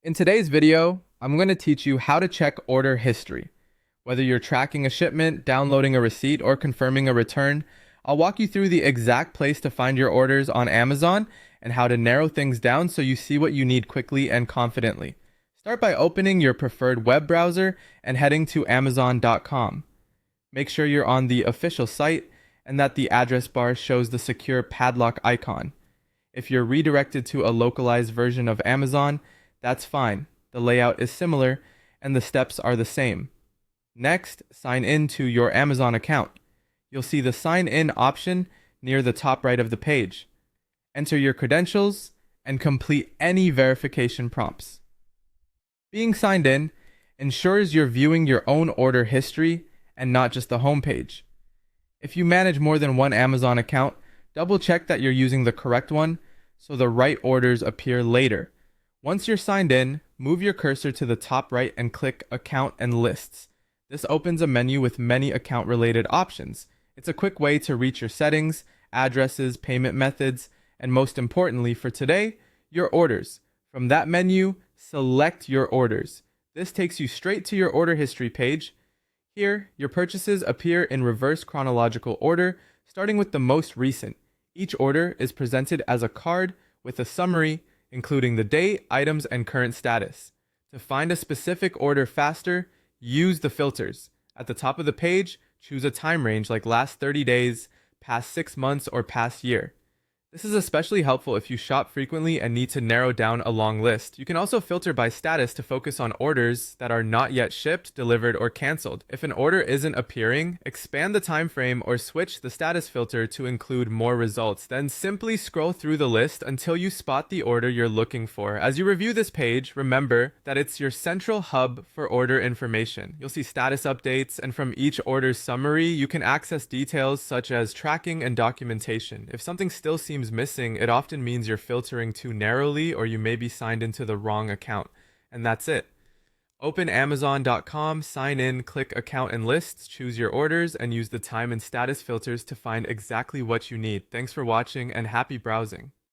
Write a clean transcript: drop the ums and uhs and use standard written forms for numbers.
In today's video, I'm going to teach you how to check order history. Whether you're tracking a shipment, downloading a receipt, or confirming a return, I'll walk you through the exact place to find your orders on Amazon and how to narrow things down so you see what you need quickly and confidently. Start by opening your preferred web browser and heading to Amazon.com. Make sure you're on the official site and that the address bar shows the secure padlock icon. If you're redirected to a localized version of Amazon, that's fine. The layout is similar and the steps are the same. Next, sign in to your Amazon account. You'll see the sign in option near the top right of the page. Enter your credentials and complete any verification prompts. Being signed in ensures you're viewing your own order history and not just the home page. If you manage more than one Amazon account, double check that you're using the correct one so the right orders appear later. Once you're signed in, move your cursor to the top right and click Account and Lists. This opens a menu with many account-related options. It's a quick way to reach your settings, addresses, payment methods, and most importantly for today, your orders. From that menu, select your orders. This takes you straight to your order history page. Here, your purchases appear in reverse chronological order, starting with the most recent. Each order is presented as a card with a summary, including the date, items, and current status. To find a specific order faster, use the filters. At the top of the page, choose a time range like last 30 days, past 6 months, or past year. This is especially helpful if you shop frequently and need to narrow down a long list. You can also filter by status to focus on orders that are not yet shipped, delivered, or canceled. If an order isn't appearing, expand the time frame or switch the status filter to include more results. Then simply scroll through the list until you spot the order you're looking for. As you review this page, remember that it's your central hub for order information. You'll see status updates, and from each order's summary, you can access details such as tracking and documentation. If something still seems missing, it often means you're filtering too narrowly or you may be signed into the wrong account. And that's it. Open Amazon.com, sign in, click Account and Lists, choose your orders, and use the time and status filters to find exactly what you need. Thanks for watching and happy browsing.